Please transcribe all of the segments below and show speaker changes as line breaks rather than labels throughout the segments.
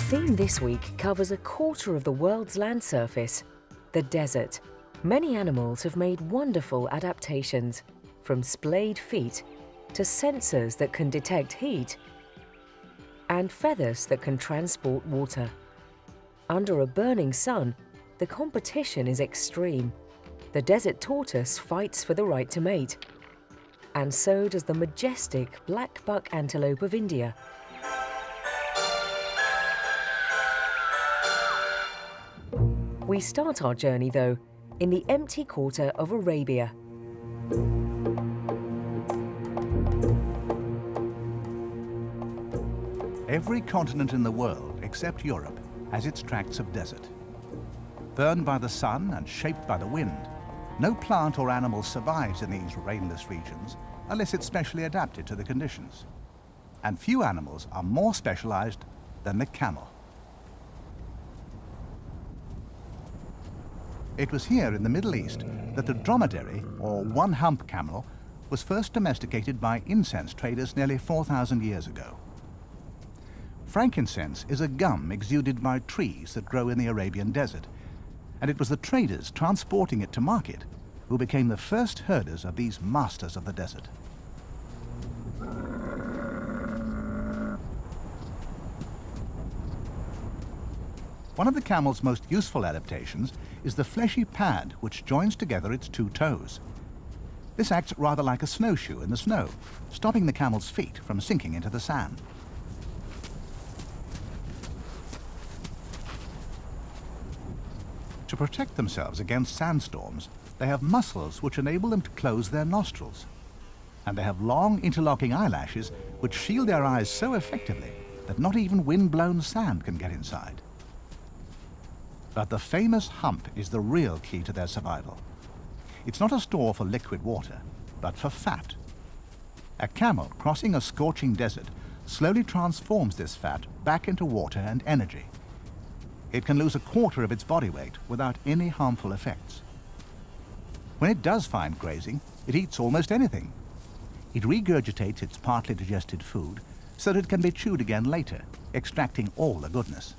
theme this week covers a quarter of the world's land surface, the desert. Many animals have made wonderful adaptations, from splayed feet to sensors that can detect heat and feathers that can transport water. Under a burning sun, the competition is extreme. The desert tortoise fights for the right to mate, and so does the majestic black buck antelope of India. We start our journey, though, in the empty quarter of Arabia.
Every continent in the world, except Europe, has its tracts of desert. Burned by the sun and shaped by the wind, no plant or animal survives in these rainless regions unless it's specially adapted to the conditions. And few animals are more specialized than the camel. It was here in the Middle East that the dromedary, or one-hump camel, was first domesticated by incense traders nearly 4,000 years ago. Frankincense is a gum exuded by trees that grow in the Arabian desert, and it was the traders transporting it to market who became the first herders of these masters of the desert. One of the camel's most useful adaptations is the fleshy pad which joins together its two toes. This acts rather like a snowshoe in the snow, stopping the camel's feet from sinking into the sand. To protect themselves against sandstorms, they have muscles which enable them to close their nostrils. And they have long interlocking eyelashes which shield their eyes so effectively that not even wind-blown sand can get inside. But the famous hump is the real key to their survival. It's not a store for liquid water, but for fat. A camel crossing a scorching desert slowly transforms this fat back into water and energy. It can lose a quarter of its body weight without any harmful effects. When it does find grazing, it eats almost anything. It regurgitates its partly digested food so that it can be chewed again later, extracting all the goodness.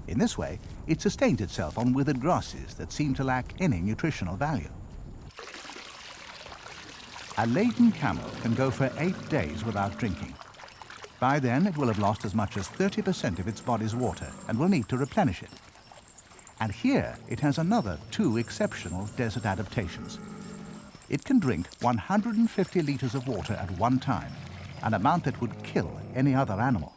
In this way, it sustains itself on withered grasses that seem to lack any nutritional value. A laden camel can go for 8 days without drinking. By then, it will have lost as much as 30% of its body's water and will need to replenish it. And here, it has another 2 exceptional desert adaptations. It can drink 150 liters of water at one time, an amount that would kill any other animal.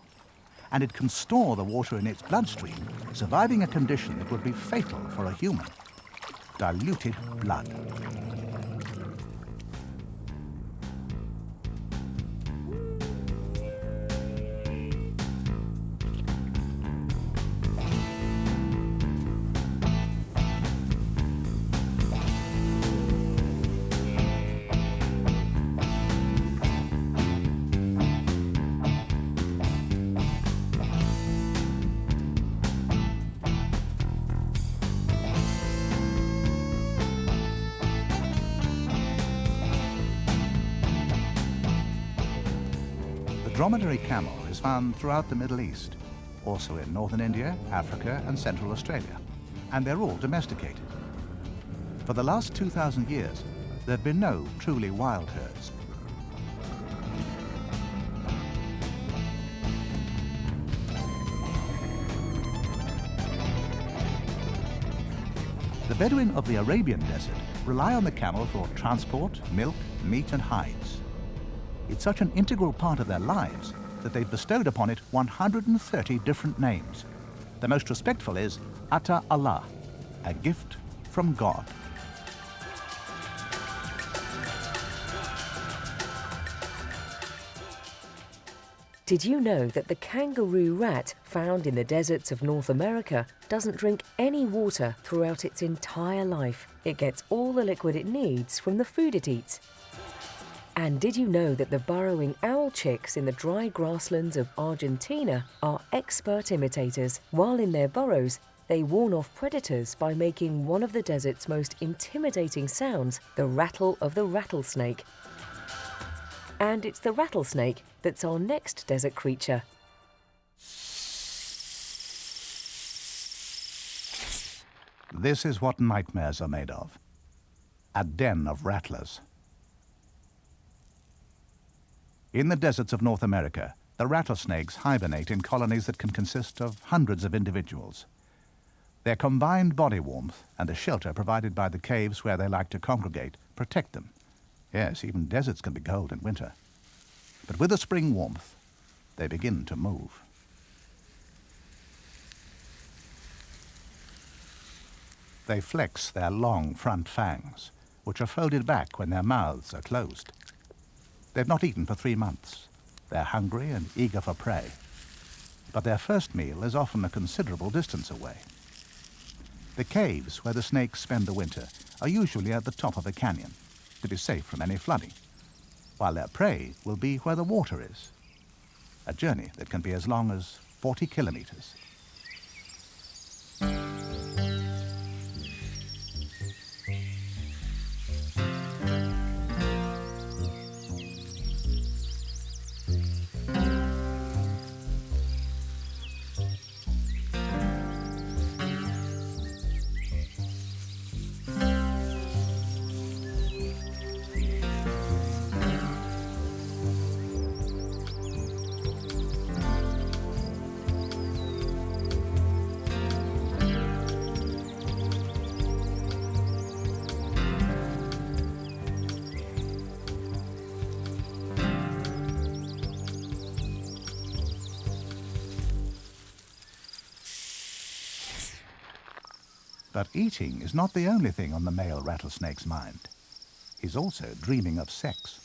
And it can store the water in its bloodstream, surviving a condition that would be fatal for a human: diluted blood. The dromedary camel is found throughout the Middle East, also in northern India, Africa, and central Australia, and they're all domesticated. For the last 2,000 years, there have been no truly wild herds. The Bedouin of the Arabian desert rely on the camel for transport, milk, meat, and hides. It's such an integral part of their lives that they've bestowed upon it 130 different names. The most respectful is Ata Allah, a gift from God.
Did you know that the kangaroo rat found in the deserts of North America doesn't drink any water throughout its entire life? It gets all the liquid it needs from the food it eats. And did you know that the burrowing owl chicks in the dry grasslands of Argentina are expert imitators? While in their burrows, they warn off predators by making one of the desert's most intimidating sounds, the rattle of the rattlesnake. And it's the rattlesnake that's our next desert creature.
This is what nightmares are made of. A den of rattlers. In the deserts of North America, the rattlesnakes hibernate in colonies that can consist of hundreds of individuals. Their combined body warmth and the shelter provided by the caves where they like to congregate protect them. Yes, even deserts can be cold in winter. But with the spring warmth, they begin to move. They flex their long front fangs, which are folded back when their mouths are closed. They've not eaten for 3 months. They're hungry and eager for prey. But their first meal is often a considerable distance away. The caves where the snakes spend the winter are usually at the top of a canyon, to be safe from any flooding, while their prey will be where the water is. A journey that can be as long as 40 kilometers. But eating is not the only thing on the male rattlesnake's mind. He's also dreaming of sex.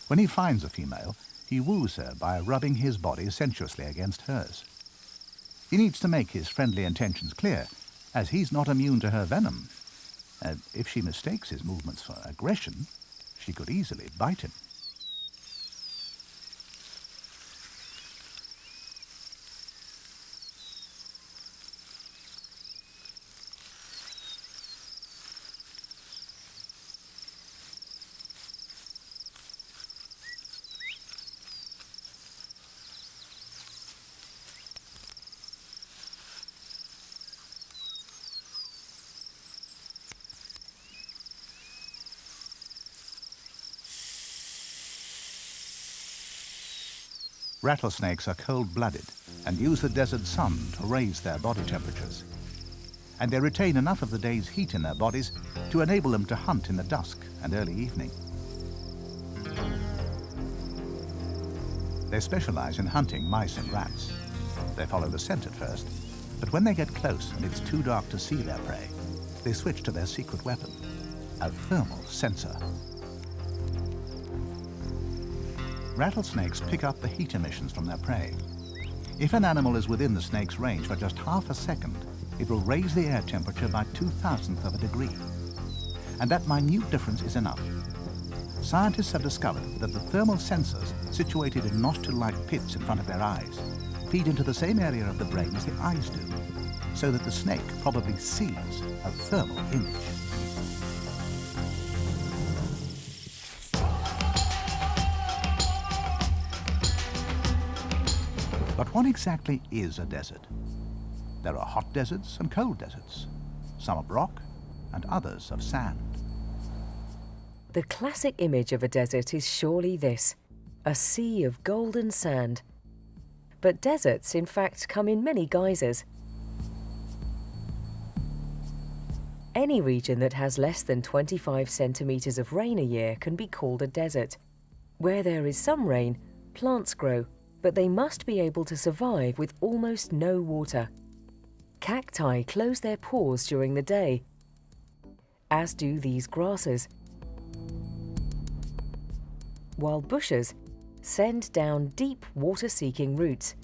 When he finds a female, he woos her by rubbing his body sensuously against hers. He needs to make his friendly intentions clear, as he's not immune to her venom. And if she mistakes his movements for aggression, she could easily bite him. Rattlesnakes are cold-blooded and use the desert sun to raise their body temperatures. And they retain enough of the day's heat in their bodies to enable them to hunt in the dusk and early evening. They specialize in hunting mice and rats. They follow the scent at first, but when they get close and it's too dark to see their prey, they switch to their secret weapon, a thermal sensor. Rattlesnakes pick up the heat emissions from their prey. If an animal is within the snake's range for just half a second, it will raise the air temperature by 0.02 of a degree. And that minute difference is enough. Scientists have discovered that the thermal sensors situated in nostril-like pits in front of their eyes feed into the same area of the brain as the eyes do, so that the snake probably sees a thermal image. But what exactly is a desert? There are hot deserts and cold deserts, some of rock and others of sand.
The classic image of a desert is surely this, a sea of golden sand. But deserts, in fact, come in many guises. Any region that has less than 25 centimeters of rain a year can be called a desert. Where there is some rain, plants grow, but they must be able to survive with almost no water. Cacti close their pores during the day, as do these grasses, while bushes send down deep water-seeking roots.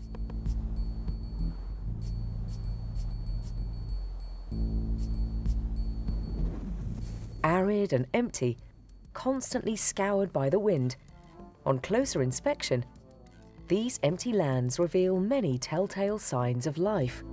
Arid and empty, constantly scoured by the wind, on closer inspection, these empty lands reveal many telltale signs of life.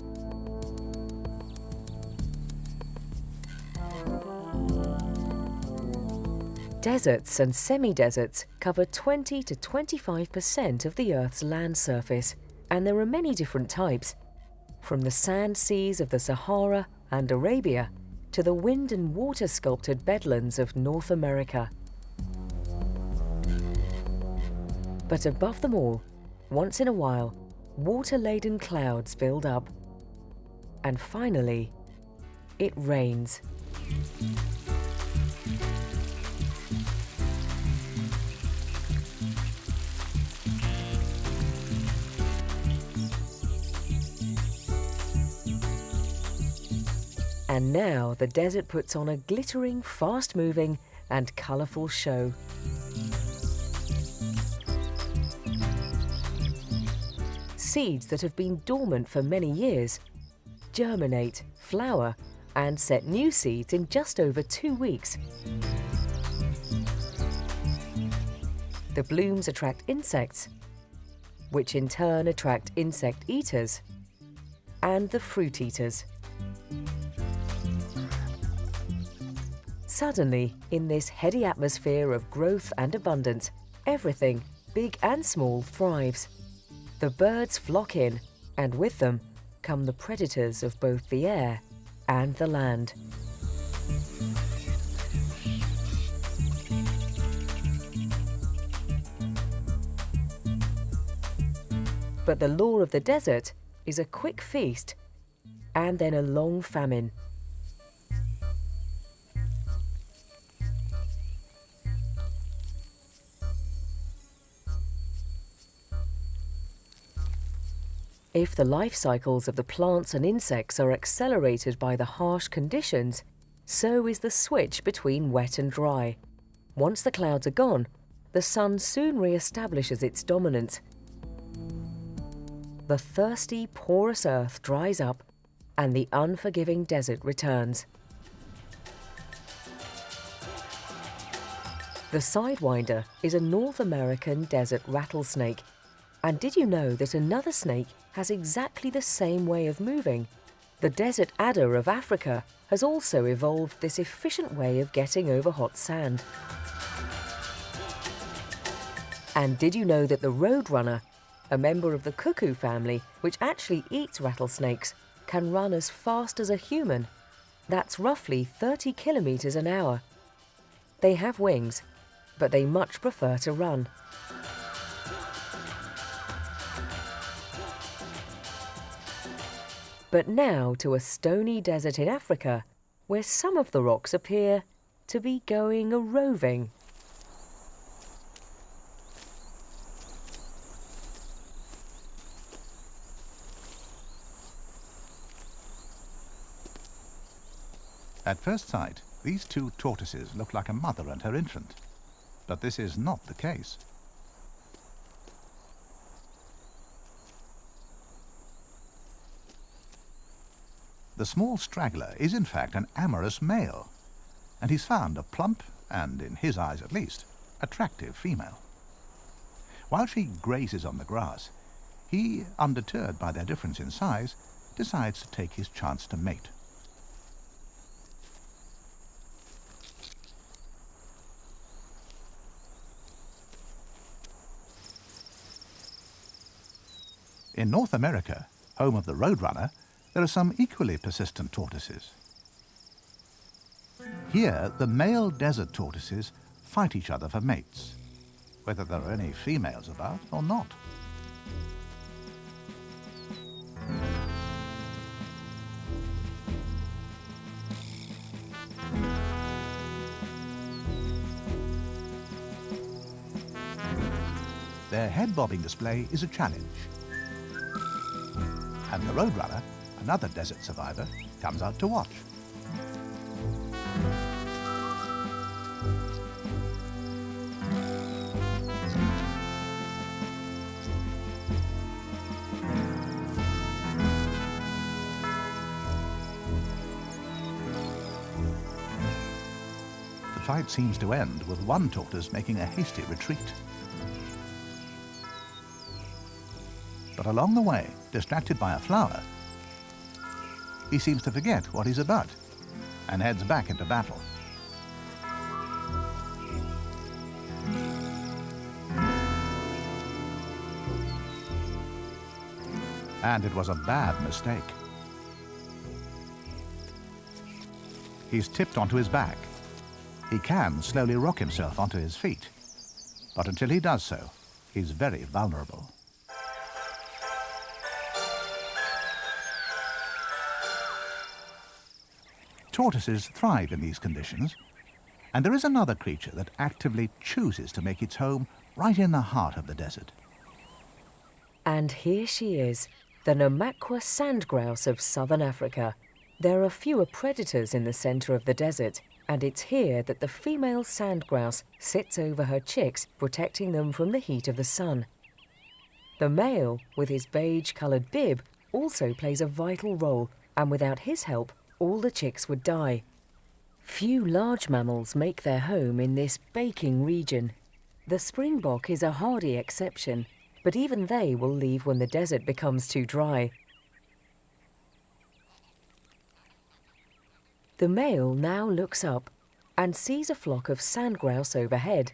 Deserts and semi-deserts cover 20 to 25% of the Earth's land surface, and there are many different types, from the sand seas of the Sahara and Arabia to the wind and water sculpted bedlands of North America. But above them all, once in a while, water-laden clouds build up. And finally, it rains. And now the desert puts on a glittering, fast-moving and colourful show. Seeds that have been dormant for many years germinate, flower, and set new seeds in just over 2 weeks. The blooms attract insects, which in turn attract insect eaters and the fruit eaters. Suddenly, in this heady atmosphere of growth and abundance, everything, big and small, thrives. The birds flock in, and with them come the predators of both the air and the land. But the law of the desert is a quick feast and then a long famine. If the life cycles of the plants and insects are accelerated by the harsh conditions, so is the switch between wet and dry. Once the clouds are gone, the sun soon re-establishes its dominance. The thirsty, porous earth dries up, and the unforgiving desert returns. The sidewinder is a North American desert rattlesnake. And did you know that another snake has exactly the same way of moving? The desert adder of Africa has also evolved this efficient way of getting over hot sand. And did you know that the roadrunner, a member of the cuckoo family which actually eats rattlesnakes, can run as fast as a human? That's roughly 30 kilometers an hour. They have wings, but they much prefer to run. But now to a stony desert in Africa, where some of the rocks appear to be going a-roving.
At first sight, these two tortoises look like a mother and her infant, but this is not the case. The small straggler is in fact an amorous male, and he's found a plump and, in his eyes at least, attractive female. While she grazes on the grass, he, undeterred by their difference in size, decides to take his chance to mate. In North America, home of the roadrunner, there are some equally persistent tortoises. Here, the male desert tortoises fight each other for mates, whether there are any females about or not. Their head-bobbing display is a challenge. And the roadrunner, another desert survivor, comes out to watch. The fight seems to end with one tortoise making a hasty retreat. But along the way, distracted by a flower, he seems to forget what he's about and heads back into battle. And it was a bad mistake. He's tipped onto his back. He can slowly rock himself onto his feet, but until he does so, he's very vulnerable. Tortoises thrive in these conditions, and there is another creature that actively chooses to make its home right in the heart of the desert.
And here she is, the Namakwa sand grouse of southern Africa. There are fewer predators in the centre of the desert, and it's here that the female sand grouse sits over her chicks, protecting them from the heat of the sun. The male, with his beige-coloured bib, also plays a vital role, and without his help, all the chicks would die. Few large mammals make their home in this baking region. The springbok is a hardy exception, but even they will leave when the desert becomes too dry. The male now looks up and sees a flock of sand grouse overhead,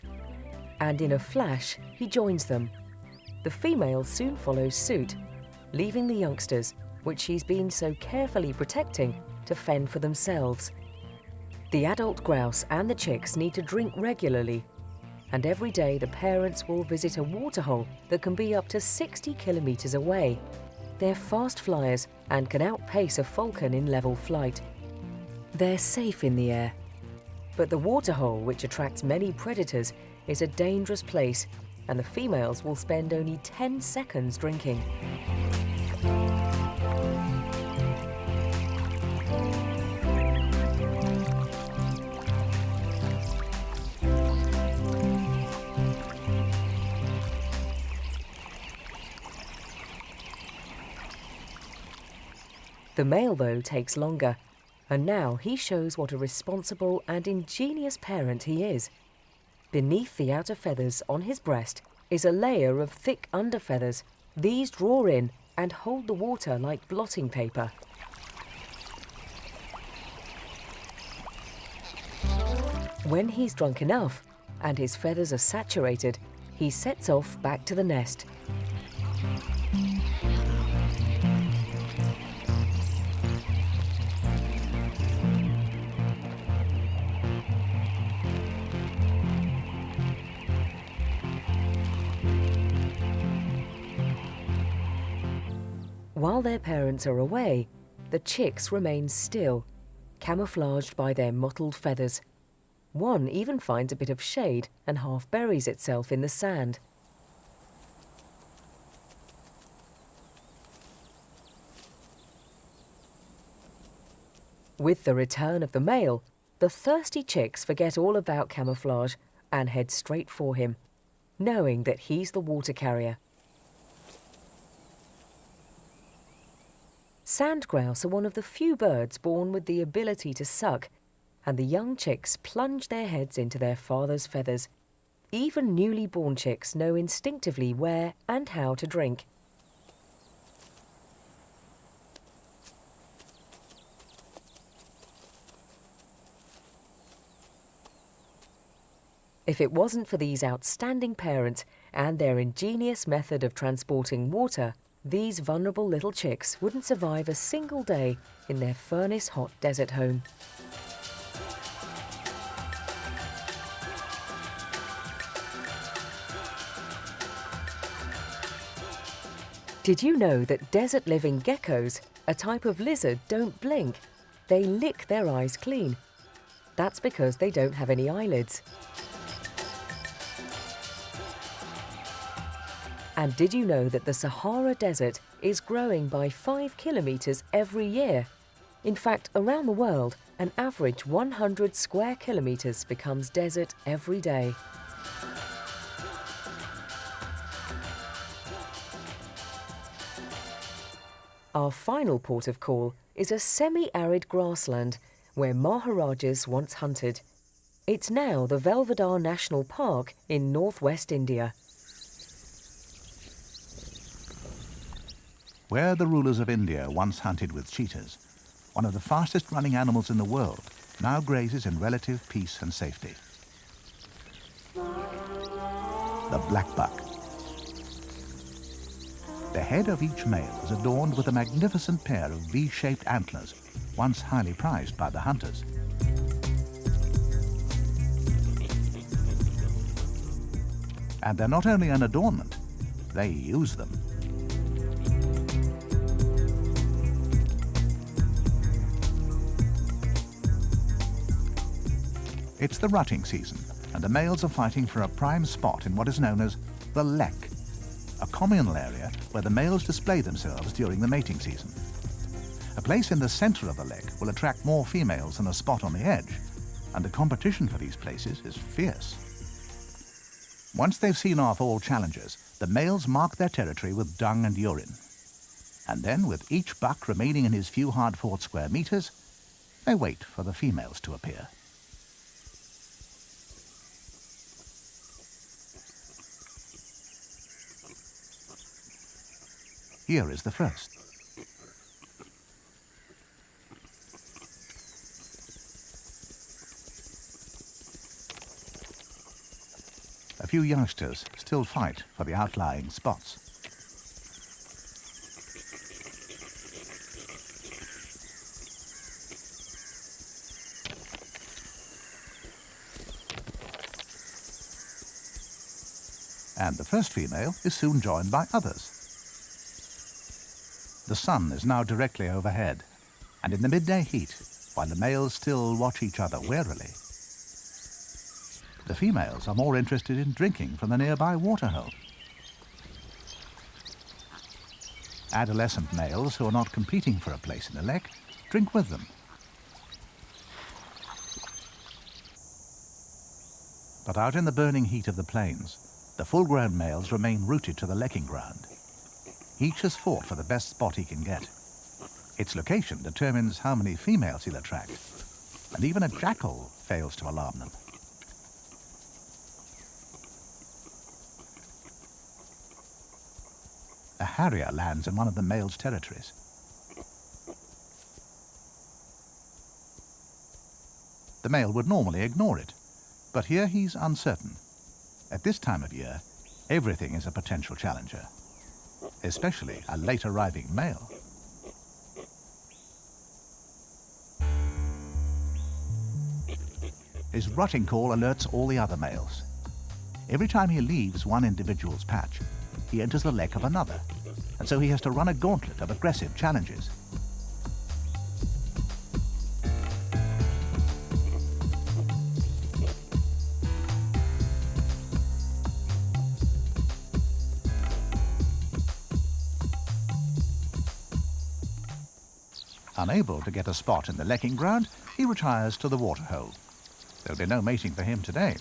and in a flash he joins them. The female soon follows suit, leaving the youngsters, which she's been so carefully protecting, to fend for themselves. The adult grouse and the chicks need to drink regularly, and every day the parents will visit a waterhole that can be up to 60 kilometres away. They're fast flyers and can outpace a falcon in level flight. They're safe in the air, but the waterhole, which attracts many predators, is a dangerous place, and the females will spend only 10 seconds drinking. The male, though, takes longer, and now he shows what a responsible and ingenious parent he is. Beneath the outer feathers on his breast is a layer of thick underfeathers. These draw in and hold the water like blotting paper. When he's drunk enough and his feathers are saturated, he sets off back to the nest. While their parents are away, the chicks remain still, camouflaged by their mottled feathers. One even finds a bit of shade and half buries itself in the sand. With the return of the male, the thirsty chicks forget all about camouflage and head straight for him, knowing that he's the water carrier. Sand grouse are one of the few birds born with the ability to suck, and the young chicks plunge their heads into their father's feathers. Even newly born chicks know instinctively where and how to drink. If it wasn't for these outstanding parents and their ingenious method of transporting water, these vulnerable little chicks wouldn't survive a single day in their furnace-hot desert home. Did you know that desert-living geckos, a type of lizard, don't blink? They lick their eyes clean. That's because they don't have any eyelids. And did you know that the Sahara Desert is growing by 5 kilometres every year? In fact, around the world, an average 100 square kilometres becomes desert every day. Our final port of call is a semi-arid grassland where Maharajas once hunted. It's now the Velvedar National Park in northwest India.
Where the rulers of India once hunted with cheetahs, one of the fastest running animals in the world now grazes in relative peace and safety. The black buck. The head of each male is adorned with a magnificent pair of V-shaped antlers, once highly prized by the hunters. And they're not only an adornment, they use them. It's the rutting season, and the males are fighting for a prime spot in what is known as the lek, a communal area where the males display themselves during the mating season. A place in the center of the lek will attract more females than a spot on the edge, and the competition for these places is fierce. Once they've seen off all challengers, the males mark their territory with dung and urine. And then, with each buck remaining in his few hard-fought square meters, they wait for the females to appear. Here is the first. A few youngsters still fight for the outlying spots. And the first female is soon joined by others. The sun is now directly overhead, and in the midday heat, while the males still watch each other warily, the females are more interested in drinking from the nearby waterhole. Adolescent males who are not competing for a place in the lek drink with them. But out in the burning heat of the plains, the full-grown males remain rooted to the lekking ground. Each has fought for the best spot he can get. Its location determines how many females he'll attract, and even a jackal fails to alarm them. A harrier lands in one of the male's territories. The male would normally ignore it, but here he's uncertain. At this time of year, everything is a potential challenger, especially a late-arriving male. His rutting call alerts all the other males. Every time he leaves one individual's patch, he enters the lek of another, and so he has to run a gauntlet of aggressive challenges. Unable to get a spot in the lekking ground, he retires to the waterhole. There'll be no mating for him today.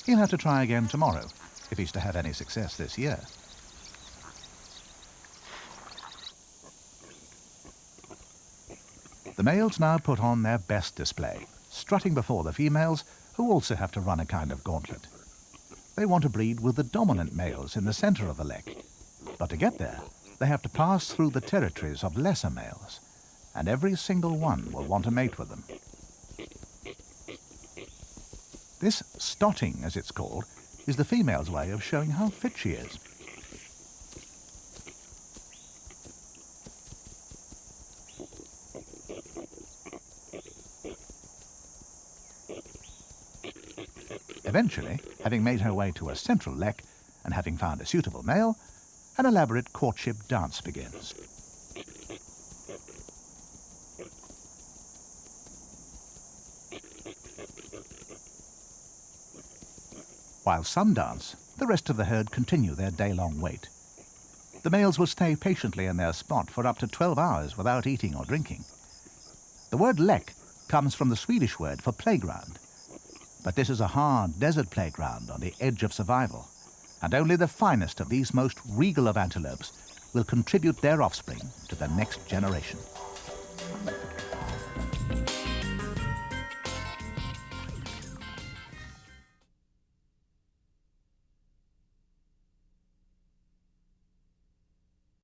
He'll have to try again tomorrow, if he's to have any success this year. The males now put on their best display, strutting before the females, who also have to run a kind of gauntlet. They want to breed with the dominant males in the center of the lek, but to get there, they have to pass through the territories of lesser males, and every single one will want to mate with them. This stotting, as it's called, is the female's way of showing how fit she is. Eventually, having made her way to a central lek and having found a suitable male, an elaborate courtship dance begins. While some dance, the rest of the herd continue their day-long wait. The males will stay patiently in their spot for up to 12 hours without eating or drinking. The word lek comes from the Swedish word for playground, but this is a hard desert playground on the edge of survival, and only the finest of these most regal of antelopes will contribute their offspring to the next generation.